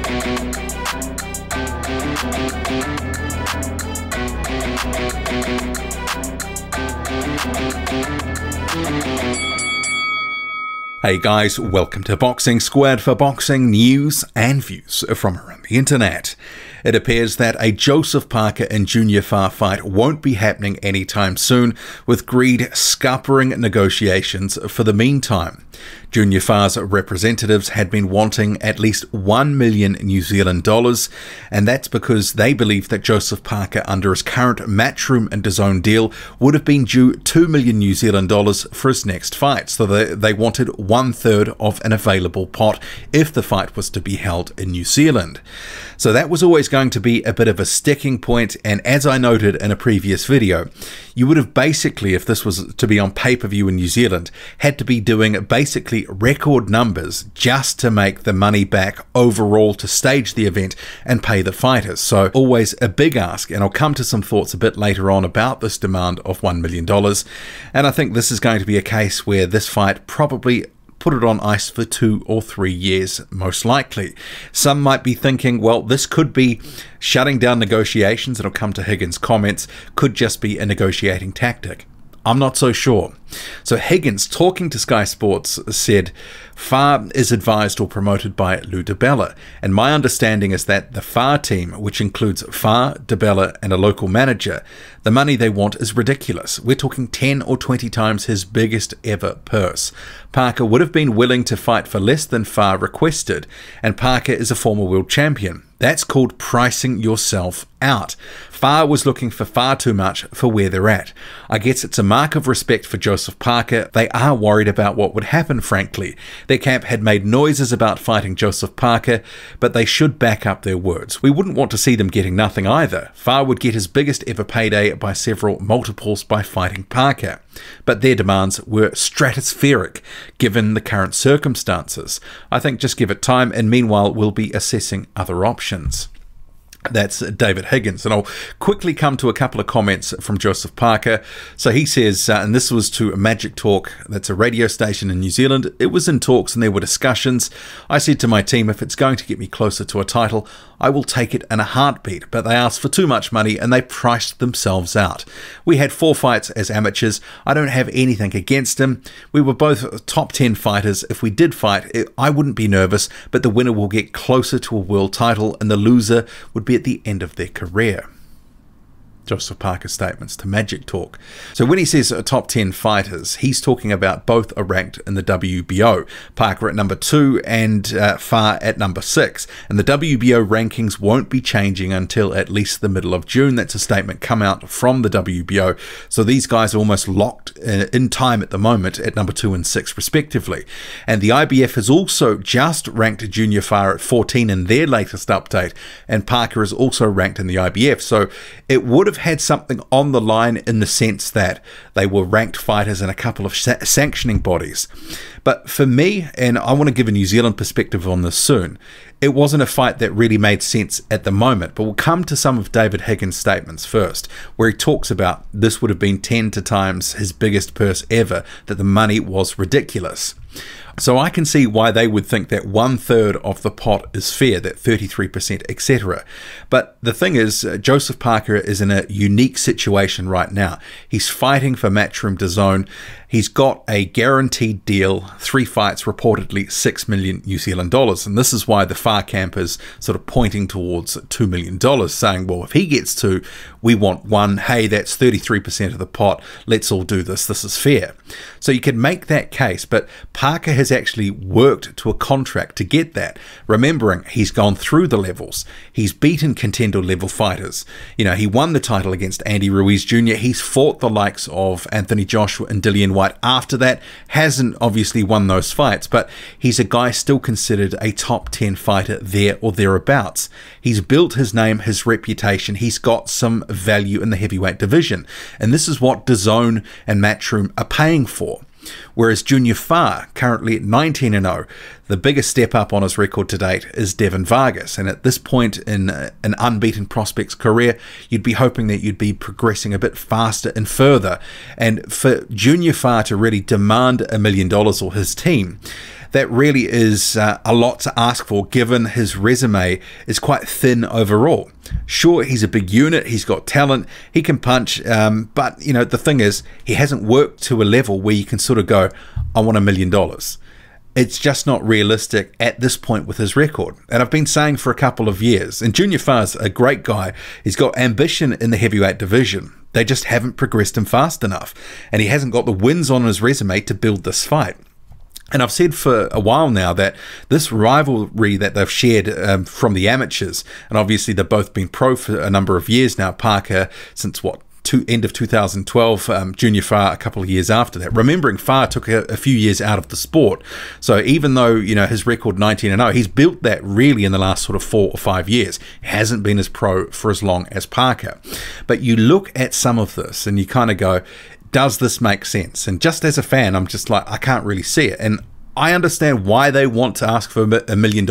Hey guys, welcome to Boxing Squared for boxing news and views from around the internet. It appears that a Joseph Parker and Junior Fa fight won't be happening anytime soon, with greed scuppering negotiations for the meantime. Junior Fa's representatives had been wanting at least $1 million New Zealand dollars, and that's because they believe that Joseph Parker, under his current Matchroom and DAZN deal, would have been due $2 million New Zealand dollars for his next fight. So they wanted 1/3 of an available pot if the fight was to be held in New Zealand. So that was always going to be a bit of a sticking point, and as I noted in a previous video, you would have basically, if this was to be on pay-per-view in New Zealand, had to be doing basically record numbers just to make the money back overall to stage the event and pay the fighters. So always a big ask, and I'll come to some thoughts a bit later on about this demand of $1 million. And I think this is going to be a case where this fight probably put it on ice for 2 or 3 years, most likely. Some might be thinking, well, this could be shutting down negotiations, and I'll come to Higgins' comments, could just be a negotiating tactic. I'm not so sure. So Higgins, talking to Sky Sports, said Fa is advised or promoted by Lou DiBella, and my understanding is that the Fa team, which includes Fa, DiBella and a local manager, the money they want is ridiculous. We're talking 10 or 20 times his biggest ever purse. Parker would have been willing to fight for less than Fa requested, and Parker is a former world champion. That's called pricing yourself out. Fa was looking for far too much for where they're at. I guess it's a mark of respect for Joseph Parker. They are worried about what would happen, frankly. Their camp had made noises about fighting Joseph Parker, but they should back up their words. We wouldn't want to see them getting nothing either. Fa would get his biggest ever payday by several multiples by fighting Parker. But their demands were stratospheric, given the current circumstances. I think just give it time, and meanwhile we'll be assessing other options. That's David Higgins. And I'll quickly come to a couple of comments from Joseph Parker. So he says, and this was to Magic Talk, that's a radio station in New Zealand. It was in talks and there were discussions. I said to my team, if it's going to get me closer to a title, I will take it in a heartbeat. But they asked for too much money and they priced themselves out. We had 4 fights as amateurs. I don't have anything against them. We were both top 10 fighters. If we did fight, I wouldn't be nervous, but the winner will get closer to a world title and the loser would be at the end of their career. Joseph Parker's statements to Magic Talk. So when he says top 10 fighters, he's talking about both are ranked in the WBO. Parker at number 2 and Fa at number 6. And the WBO rankings won't be changing until at least the middle of June. That's a statement come out from the WBO. So these guys are almost locked in time at the moment at number 2 and 6 respectively. And the IBF has also just ranked Junior Fa at 14 in their latest update. And Parker is also ranked in the IBF. So it would have had something on the line in the sense that they were ranked fighters in a couple of sanctioning bodies. But for me, and I want to give a New Zealand perspective on this soon, it wasn't a fight that really made sense at the moment. But we'll come to some of David Higgins' statements first, where he talks about this would have been 10 times his biggest purse ever, that the money was ridiculous. So I can see why they would think that 1/3 of the pot is fair, that 33%, etc. But the thing is, Joseph Parker is in a unique situation right now. He's fighting for Matchroom DAZN. He's got a guaranteed deal, 3 fights, reportedly $6 million New Zealand dollars. And this is why the Fa camp is sort of pointing towards $2 million, saying, well, if he gets 2, we want 1. Hey, that's 33% of the pot. Let's all do this. This is fair. So you can make that case, but Parker has actually worked to a contract to get that. Remembering, he's gone through the levels. He's beaten contender level fighters. You know, he won the title against Andy Ruiz Jr. He's fought the likes of Anthony Joshua and Dillian White after that. Hasn't obviously won those fights, but he's a guy still considered a top 10 fighter there or thereabouts. He's built his name, his reputation. He's got some value in the heavyweight division. And this is what DAZN and Matchroom are paying for. Whereas Junior Fa, currently at 19-0, the biggest step up on his record to date is Devin Vargas. And at this point in an unbeaten prospect's career, you'd be hoping that you'd be progressing a bit faster and further. And for Junior Fa to really demand $1 million or his team, that really is a lot to ask for, given his resume is quite thin overall. Sure, he's a big unit, he's got talent, he can punch, but you know, the thing is, he hasn't worked to a level where you can sort of go, I want $1 million. It's just not realistic at this point with his record. And I've been saying for a couple of years, and Junior Fa's a great guy. He's got ambition in the heavyweight division. They just haven't progressed him fast enough. And he hasn't got the wins on his resume to build this fight. And I've said for a while now that this rivalry that they've shared from the amateurs, and obviously they've both been pro for a number of years now, Parker since what? End of 2012, Junior Fa a couple of years after that. Remembering Fa took a few years out of the sport, so even though, you know, his record 19-0, he's built that really in the last sort of 4 or 5 years. He hasn't been as pro for as long as Parker. But you look at some of this and you kind of go, does this make sense? And just as a fan, I'm just like, I can't really see it. And I understand why they want to ask for $1 million,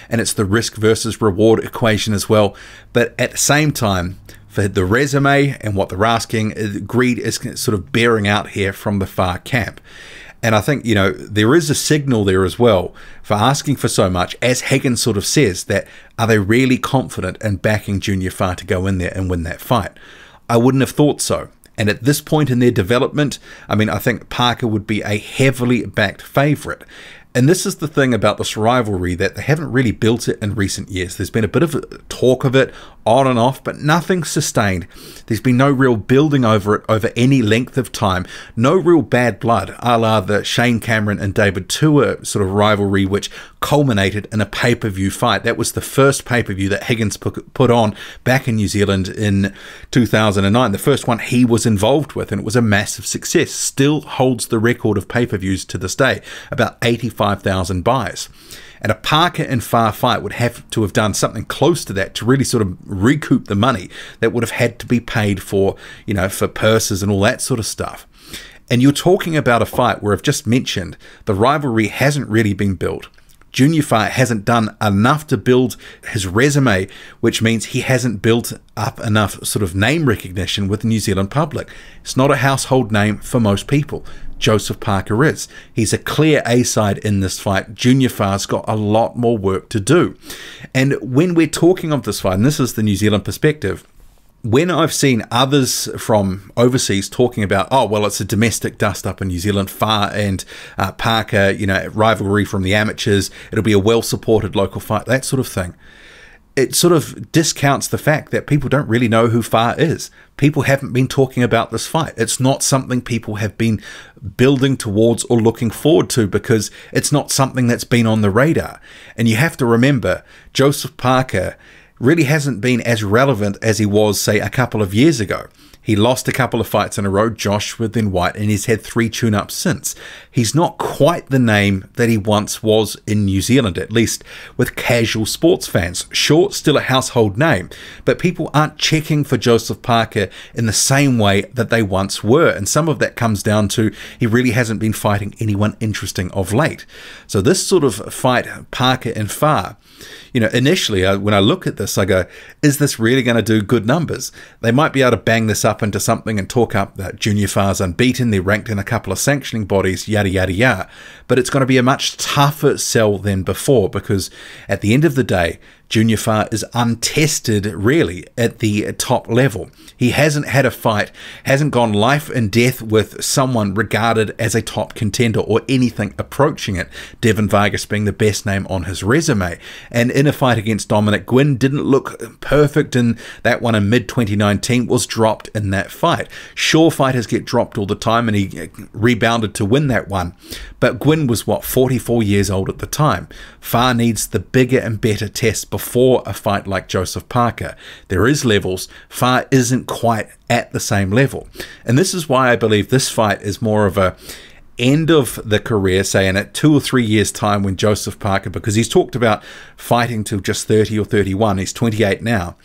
and it's the risk versus reward equation as well. But at the same time, for the resume and what they're asking, greed is sort of bearing out here from the Fa camp. And I think, you know, there is a signal there as well for asking for so much, as Higgins sort of says, that are they really confident in backing Junior Fa to go in there and win that fight? I wouldn't have thought so. And at this point in their development, I mean, I think Parker would be a heavily backed favourite. And this is the thing about this rivalry, that they haven't really built it in recent years. There's been a bit of talk of it on and off, but nothing sustained. There's been no real building over it over any length of time. No real bad blood, a la the Shane Cameron and David Tua sort of rivalry, which culminated in a pay-per-view fight. That was the first pay-per-view that Higgins put on back in New Zealand in 2009. The first one he was involved with, and it was a massive success. Still holds the record of pay-per-views to this day, about 85,000 buys. And a Parker and Fa fight would have to have done something close to that to really sort of recoup the money that would have had to be paid for, you know, for purses and all that sort of stuff. And you're talking about a fight where I've just mentioned the rivalry hasn't really been built. Junior Fa hasn't done enough to build his resume, which means he hasn't built up enough sort of name recognition with the New Zealand public. It's not a household name for most people. Joseph Parker is. He's a clear A-side in this fight. Junior Fa's got a lot more work to do. And when we're talking of this fight, and this is the New Zealand perspective, when I've seen others from overseas talking about, oh, well, it's a domestic dust-up in New Zealand, Fa and Parker, you know, rivalry from the amateurs, it'll be a well-supported local fight, that sort of thing, it sort of discounts the fact that people don't really know who Fa is. People haven't been talking about this fight. It's not something people have been building towards or looking forward to, because it's not something that's been on the radar. And you have to remember, Joseph Parker really hasn't been as relevant as he was, say, a couple of years ago. He lost a couple of fights in a row, Joshua then White, and he's had 3 tune-ups since. He's not quite the name that he once was in New Zealand, at least with casual sports fans. Sure, still a household name, but people aren't checking for Joseph Parker in the same way that they once were, and some of that comes down to he really hasn't been fighting anyone interesting of late. So this sort of fight, Parker and Fa, you know, initially when I look at this, I go, is this really going to do good numbers? They might be able to bang this up into something and talk up that Junior Fa's unbeaten, they're ranked in a couple of sanctioning bodies, yada yada yada, but it's going to be a much tougher sell than before, because at the end of the day, Junior Fa is untested really at the top level. He hasn't had a fight, hasn't gone life and death with someone regarded as a top contender or anything approaching it, Devin Vargas being the best name on his resume. And in a fight against Dominic Gwynn, didn't look perfect in that one in mid-2019, was dropped in that fight. Sure, fighters get dropped all the time, and he rebounded to win that one. But Gwynn was, what, 44 years old at the time. Fa needs the bigger and better test before a fight like Joseph Parker. There is levels. Fa isn't quite at the same level. And this is why I believe this fight is more of a end of the career, say in 2 or 3 years time, when Joseph Parker, because he's talked about fighting till just 30 or 31, he's 28 now.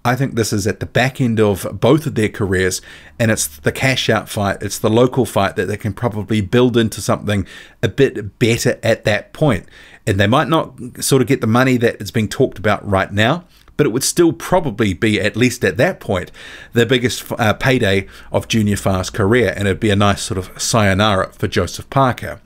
I think this is at the back end of both of their careers, and it's the cash out fight, it's the local fight that they can probably build into something a bit better at that point. And they might not sort of get the money that is being talked about right now, but it would still probably be, at least at that point, the biggest payday of Junior Fa's career, and it'd be a nice sort of sayonara for Joseph Parker.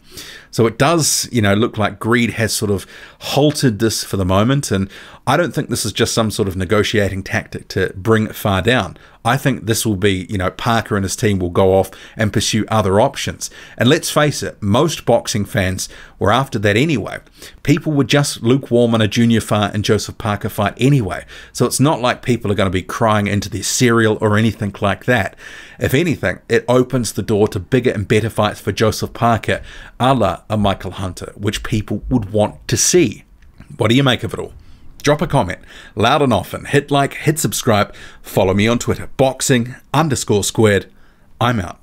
So it does, look like greed has sort of halted this for the moment. And I don't think this is just some sort of negotiating tactic to bring it far down. I think this will be, Parker and his team will go off and pursue other options. And let's face it, most boxing fans were after that anyway. People were just lukewarm on a Junior Fa and Joseph Parker fight anyway. So it's not like people are going to be crying into their cereal or anything like that. If anything, it opens the door to bigger and better fights for Joseph Parker, a la a Michael Hunter, which people would want to see. What do you make of it all? Drop a comment, loud and often, hit like, hit subscribe, follow me on Twitter, boxing_squared. I'm out.